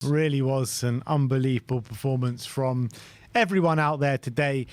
Really was an unbelievable performance from everyone out there today.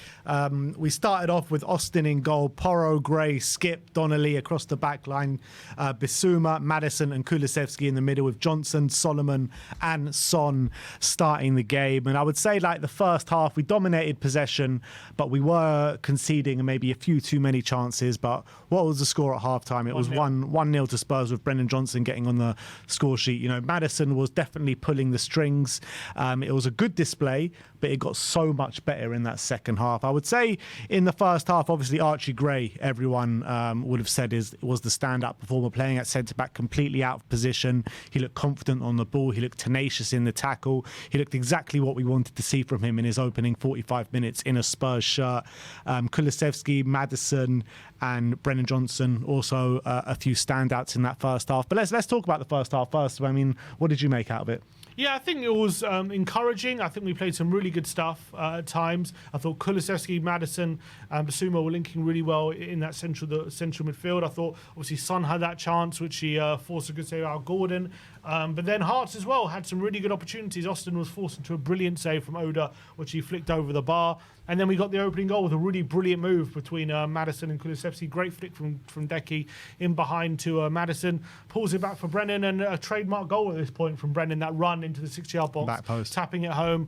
We started off with Austin in goal, Porro, Gray, Skip, Donnelly across the back line, Bissouma, Maddison and Kulusevski in the middle, with Johnson, Solomon and Son starting the game. And I would say, like, the first half, we dominated possession, but we were conceding maybe a few too many chances. But what was the score at halftime? It was 1-0 to Spurs, with Brennan Johnson getting on the score sheet. You know, Maddison was definitely pulling the strings. It was a good display, but it got so much better in that second half. I would say in the first half, obviously Archie Gray, everyone would have said was the standout performer, playing at centre-back, completely out of position. He looked confident on the ball. He looked tenacious in the tackle. He looked exactly what we wanted to see from him in his opening 45 minutes in a Spurs shirt. Kulusevski, Maddison and Brennan Johnson, also a few standouts in that first half. But let's talk about the first half first. I mean, what did you make out of it? Yeah, I think it was encouraging. I think we played some really good stuff at times. I thought Kulusevski, Maddison and Bissouma were linking really well in that central midfield. I thought, obviously, Son had that chance, which he forced a good save out of Gordon. But then Hearts as well had some really good opportunities. Austin was forced into a brilliant save from Oda, which he flicked over the bar. And then we got the opening goal with a really brilliant move between Maddison and Kulusevski. Great flick from Decky in behind to Maddison. Pulls it back for Brennan, and a trademark goal at this point from Brennan, that run into the 6-yard box. Back post. Tapping it home.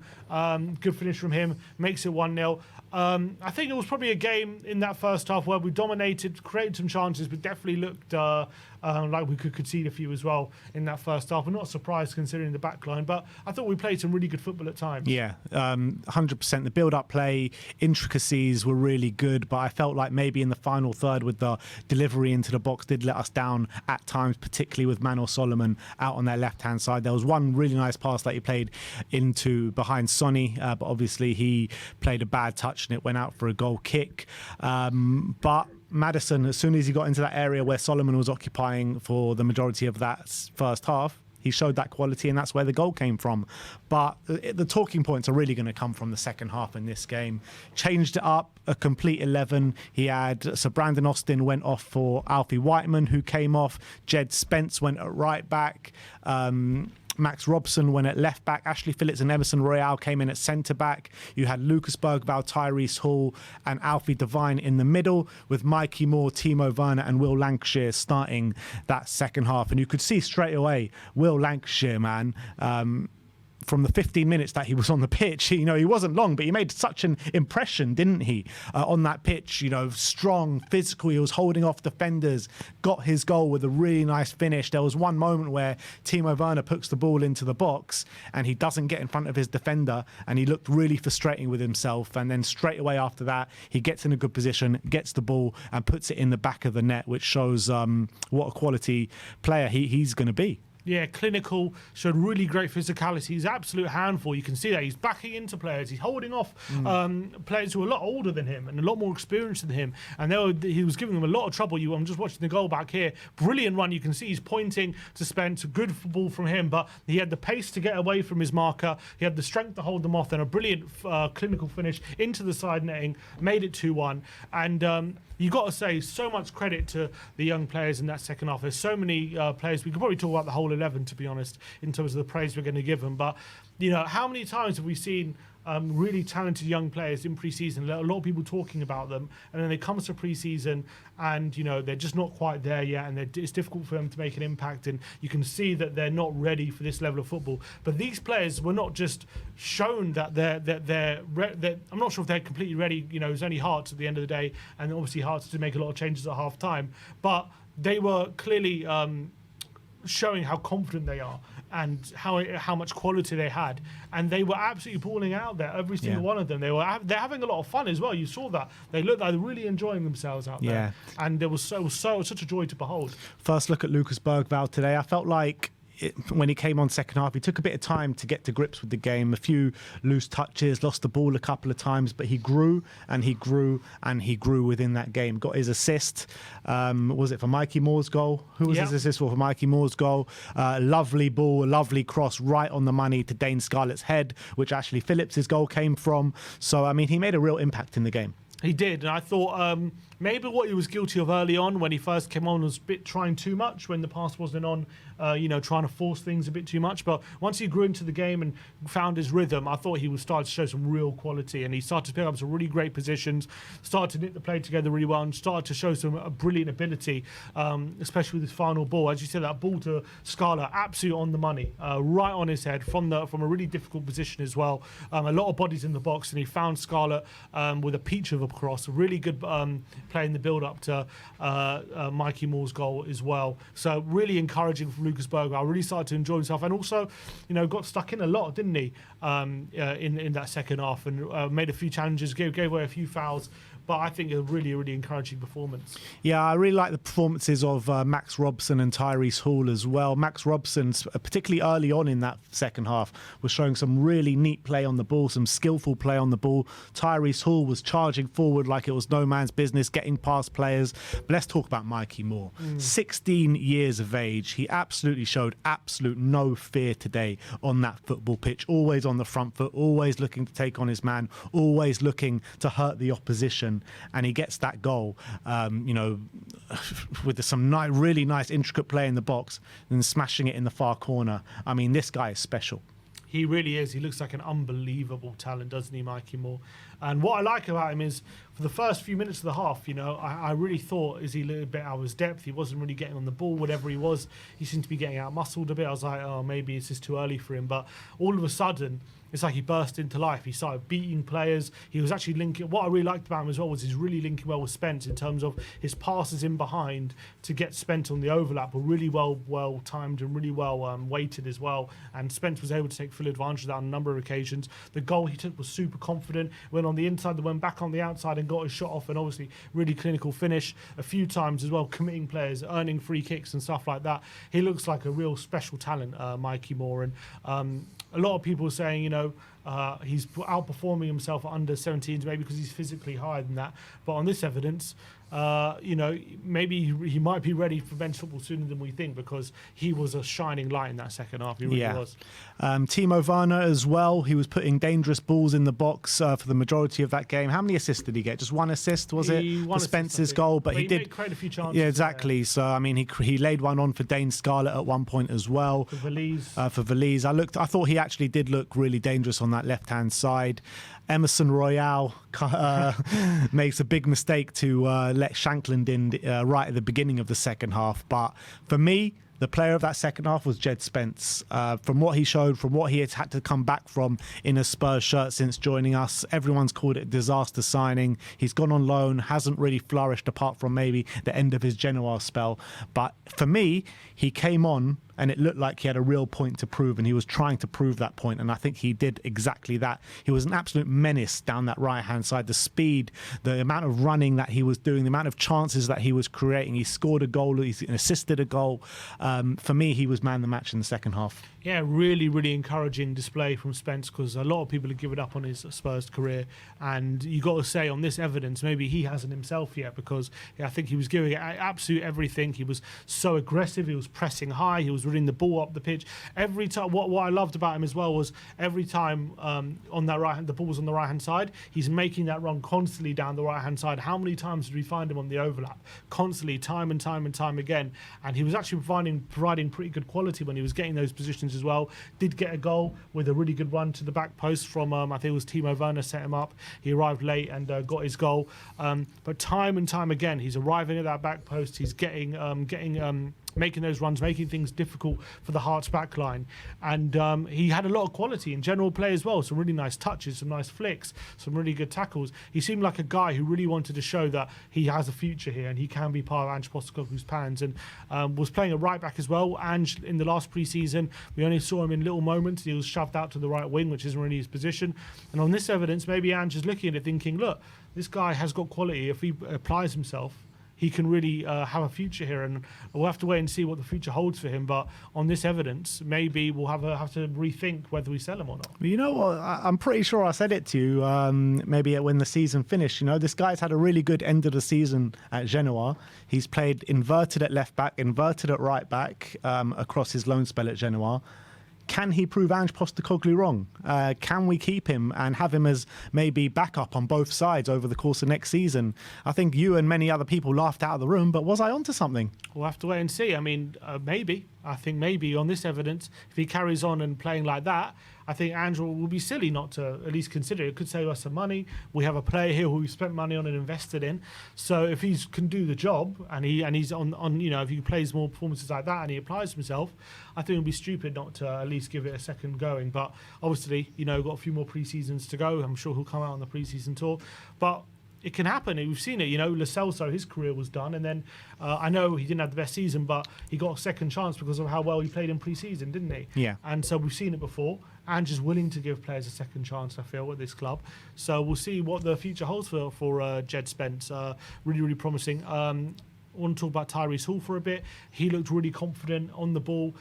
Good finish from him. Makes it 1-0. I think it was probably a game in that first half where we dominated, created some chances, but definitely looked like we could concede a few as well in that first half. I'm not surprised considering the back line, but I thought we played some really good football at times. Yeah, 100%. The build-up play, intricacies were really good, but I felt like maybe in the final third with the delivery into the box did let us down at times, particularly with Man or Solomon out on their left-hand side. There was one really nice pass that he played into behind Sonny, but obviously he played a bad touch and it went out for a goal kick. But Maddison, as soon as he got into that area where Solomon was occupying for the majority of that first half, he showed that quality, and that's where the goal came from. But the talking points are really going to come from the second half in this game. Changed it up, a complete 11. He had Sir Brandon Austin went off for Alfie Whiteman, who came off. Jed Spence went at right back. Max Robson went at left back. Ashley Phillips and Emerson Royale came in at centre back. You had Lucas Bergvall, Tyrese Hall and Alfie Devine in the middle, with Mikey Moore, Timo Werner and Will Lancashire starting that second half. And you could see straight away Will Lancashire, man, from the 15 minutes that he was on the pitch, he wasn't long, but he made such an impression, didn't he, on that pitch? Strong, physical. He was holding off defenders, got his goal with a really nice finish. There was one moment where Timo Werner puts the ball into the box and he doesn't get in front of his defender, and he looked really frustrating with himself. And then straight away after that, he gets in a good position, gets the ball and puts it in the back of the net, which shows what a quality player he's going to be. Yeah, clinical, showed really great physicality. He's an absolute handful. You can see that. He's backing into players. He's holding off players who are a lot older than him and a lot more experienced than him. And he was giving them a lot of trouble. I'm just watching the goal back here. Brilliant run. You can see he's pointing to Spence. A good ball from him, but he had the pace to get away from his marker. He had the strength to hold them off. Then a brilliant clinical finish into the side netting. Made it 2-1. And you got to say, so much credit to the young players in that second half. There's so many players. We could probably talk about the whole 11, to be honest, in terms of the praise we're going to give them. But, how many times have we seen really talented young players in pre-season, a lot of people talking about them, and then they come to pre-season and, they're just not quite there yet, and it's difficult for them to make an impact, and you can see that they're not ready for this level of football. But these players were not just shown that they're I'm not sure if they're completely ready. It was only Hearts at the end of the day, and obviously Hearts did make a lot of changes at half-time, but they were clearly showing how confident they are and how much quality they had, and they were absolutely balling out there, every single one of them. They're having a lot of fun as well. You saw that they looked like they're really enjoying themselves out there, and it was such a joy to behold. First look at Lucas Bergvall today. I felt like when he came on second half, he took a bit of time to get to grips with the game. A few loose touches, lost the ball a couple of times, but he grew and he grew and he grew within that game. Got his assist. Was it for Mikey Moore's goal? Who was his assist for Mikey Moore's goal? Lovely ball, lovely cross right on the money to Dane Scarlett's head, which Ashley Phillips' goal came from. So, he made a real impact in the game. He did, and I thought maybe what he was guilty of early on when he first came on was a bit trying too much when the pass wasn't on, trying to force things a bit too much. But once he grew into the game and found his rhythm, I thought he would start to show some real quality, and he started to pick up some really great positions, started to knit the play together really well, and started to show some brilliant ability, especially with his final ball. As you said, that ball to Scala, absolutely on the money, right on his head from a really difficult position as well. A lot of bodies in the box, and he found Scala with a peach of a cross. Really good play in the build-up to Mikey Moore's goal as well. So really encouraging from Lucas Berger. I really started to enjoy himself, and also, got stuck in a lot, didn't he, in that second half, and made a few challenges, gave away a few fouls. But I think a really, really encouraging performance. Yeah, I really like the performances of Max Robson and Tyrese Hall as well. Max Robson, particularly early on in that second half, was showing some really neat play on the ball, some skillful play on the ball. Tyrese Hall was charging forward like it was no man's business, getting past players. But let's talk about Mikey Moore. 16 years of age. He absolutely showed no fear today on that football pitch. Always on the front foot, always looking to take on his man, always looking to hurt the opposition. And he gets that goal, with some really nice, intricate play in the box and smashing it in the far corner. I mean, this guy is special. He really is. He looks like an unbelievable talent, doesn't he, Mikey Moore? And what I like about him is, for the first few minutes of the half, I really thought, is he a little bit out of his depth? He wasn't really getting on the ball, whatever he was. He seemed to be getting out-muscled a bit. I was like, oh, maybe it's just too early for him. But all of a sudden, it's like he burst into life. He started beating players. He was actually linking. What I really liked about him as well was he's really linking well with Spence in terms of his passes in behind to get Spence on the overlap were really well timed and really well weighted as well. And Spence was able to take full advantage of that on a number of occasions. The goal he took was super confident. Went on the inside, then went back on the outside and got his shot off. And obviously, really clinical finish a few times as well, committing players, earning free kicks and stuff like that. He looks like a real special talent, Mikey Moore. And a lot of people are saying, he's outperforming himself at under 17s, maybe because he's physically higher than that. But on this evidence, maybe he might be ready for bench football sooner than we think, because he was a shining light in that second half. He really was. Timo Werner as well. He was putting dangerous balls in the box for the majority of that game. How many assists did he get? Just one assist, was it? For Spence's goal, but he did create a few chances. Yeah, exactly. So I mean, he laid one on for Dane Scarlett at one point as well. For Valise. I thought he actually did look really dangerous on that left-hand side. Emerson Royale makes a big mistake to let Shankland in right at the beginning of the second half. But for me, the player of that second half was Jed Spence. From what he showed, from what he has had to come back from in a Spurs shirt since joining us, everyone's called it a disaster signing. He's gone on loan, hasn't really flourished apart from maybe the end of his Genoa spell. But for me, he came on and it looked like he had a real point to prove, and he was trying to prove that point, and I think he did exactly that. He was an absolute menace down that right-hand side. The speed, the amount of running that he was doing, the amount of chances that he was creating. He scored a goal, he assisted a goal. For me, he was man of the match in the second half. Yeah, really, really encouraging display from Spence, because a lot of people have given up on his Spurs career, and you got to say, on this evidence, maybe he hasn't himself yet, because I think he was giving it absolute everything. He was so aggressive, he was pressing high, he was running the ball up the pitch every time. What I loved about him as well was every time on that right hand, the ball was on the right hand side, he's making that run constantly down the right hand side. How many times did we find him on the overlap? Constantly, time and time again. And he was actually providing pretty good quality when he was getting those positions as well. Did get a goal with a really good run to the back post from I think it was Timo Werner set him up. He arrived late and got his goal. But time and time again, he's arriving at that back post. He's making those runs, making things difficult for the Hearts back line. And he had a lot of quality in general play as well. Some really nice touches, some nice flicks, some really good tackles. He seemed like a guy who really wanted to show that he has a future here and he can be part of Ange Postecoglou's plans, and was playing a right back as well. Ange, in the last pre-season, we only saw him in little moments. He was shoved out to the right wing, which isn't really his position. And on this evidence, maybe Ange is looking at it thinking, look, this guy has got quality. If he applies himself, he can really have a future here, and we'll have to wait and see what the future holds for him. But on this evidence, maybe we'll have to rethink whether we sell him or not. You know what? I'm pretty sure I said it to you maybe when the season finished. This guy's had a really good end of the season at Genoa. He's played inverted at left back, inverted at right back across his loan spell at Genoa. can he prove Ange Postecoglou wrong? Can we keep him and have him as maybe backup on both sides over the course of next season? I think you and many other people laughed out of the room, but was I onto something? We'll have to wait and see. I mean, maybe. I think maybe on this evidence, if he carries on and playing like that, I think Andrew will be silly not to at least consider it. It could save us some money. We have a player here who we spent money on and invested in. So if he can do the job and he's on if he plays more performances like that and he applies himself, I think it would be stupid not to at least give it a second going. But obviously, got a few more pre-seasons to go. I'm sure he'll come out on the pre-season tour. But it can happen. We've seen it. Lo Celso, his career was done, and then I know he didn't have the best season, but he got a second chance because of how well he played in pre-season, didn't he? Yeah. And so we've seen it before. Ange is willing to give players a second chance, I feel, at this club. So we'll see what the future holds for Jed Spence. Really, really promising. I want to talk about Tyrese Hall for a bit. He looked really confident on the ball.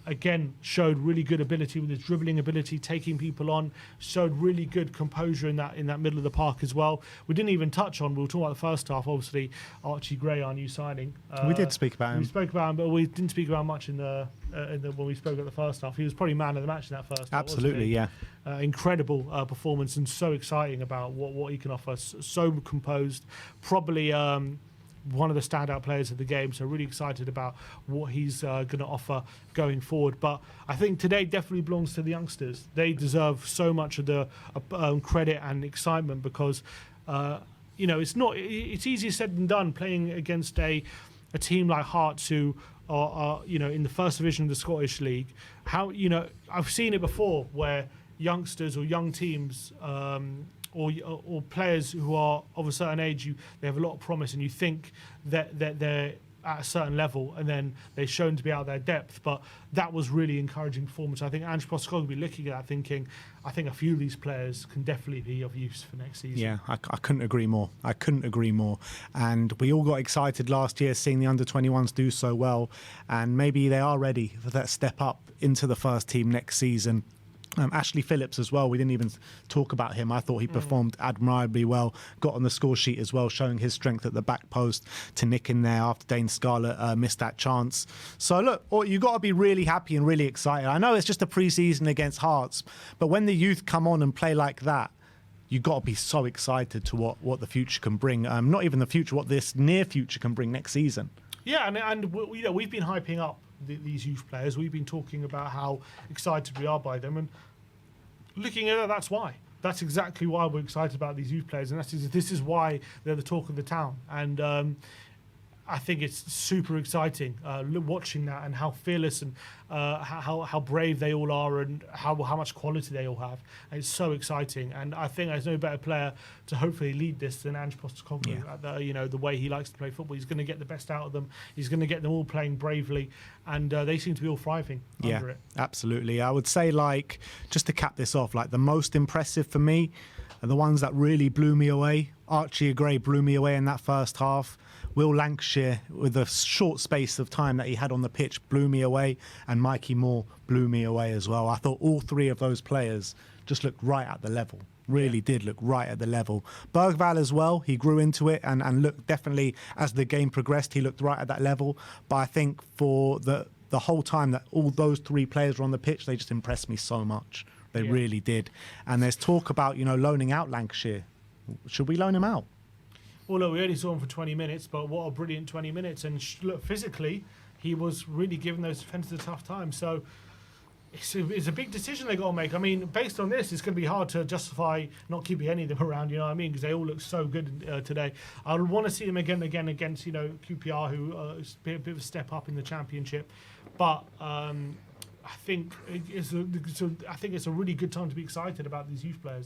Again, showed really good ability with his dribbling ability, taking people on. Showed really good composure in that middle of the park as well. We didn't even touch on. We'll talk about the first half. Obviously, Archie Gray, our new signing. We did speak about him. We spoke about him, but we didn't speak about him much when we spoke at the first half. He was probably man of the match in that first half. Absolutely, yeah. Incredible performance and so exciting about what he can offer. So composed, probably. One of the standout players of the game, so really excited about what he's going to offer going forward. But I think today definitely belongs to the youngsters. They deserve so much of the credit and excitement because it's easier said than done playing against a team like Hearts who are in the first division of the Scottish League. I've seen it before where youngsters or young teams. Or players who are of a certain age, they have a lot of promise, and you think that they're at a certain level, and then they're shown to be out of their depth. But that was really encouraging performance. I think Ange Postecoglou will be looking at that, thinking, I think a few of these players can definitely be of use for next season. Yeah, I couldn't agree more. And we all got excited last year seeing the under-21s do so well, and maybe they are ready for that step up into the first team next season. Ashley Phillips as well. We didn't even talk about him. I thought he performed admirably well. Got on the score sheet as well, showing his strength at the back post to nick in there after Dane Scarlett missed that chance. So look, you got to be really happy and really excited. I know it's just a pre-season against Hearts, but when the youth come on and play like that, you've got to be so excited to what the future can bring. Not even the future, what this near future can bring next season. Yeah, and we've been hyping up these youth players. We've been talking about how excited we are by them, and looking at it, that's why. That's exactly why we're excited about these youth players, and this is why they're the talk of the town. And I think it's super exciting watching that and how fearless and how brave they all are and how much quality they all have. And it's so exciting, and I think there's no better player to hopefully lead this than Ange Postecoglou. At the way he likes to play football, he's going to get the best out of them. He's going to get them all playing bravely, and they seem to be all thriving under it. Absolutely. I would say, just to cap this off, the most impressive for me are the ones that really blew me away. Archie Gray blew me away in that first half. Will Lancashire, with the short space of time that he had on the pitch, blew me away. And Mikey Moore blew me away as well. I thought all three of those players just looked right at the level. Really did look right at the level. Bergvall as well, he grew into it and looked definitely, as the game progressed, he looked right at that level. But I think for the whole time that all those three players were on the pitch, they just impressed me so much. They really did. And there's talk about, loaning out Lancashire. Should we loan him out? Well, look, we only saw him for 20 minutes, but what a brilliant 20 minutes. And look, physically, he was really giving those defenders a tough time. So it's a big decision they got to make. I mean, based on this, it's going to be hard to justify not keeping any of them around, you know what I mean? Because they all look so good today. I would want to see them again against, QPR, who is a bit of a step up in the Championship. But I think it's a really good time to be excited about these youth players.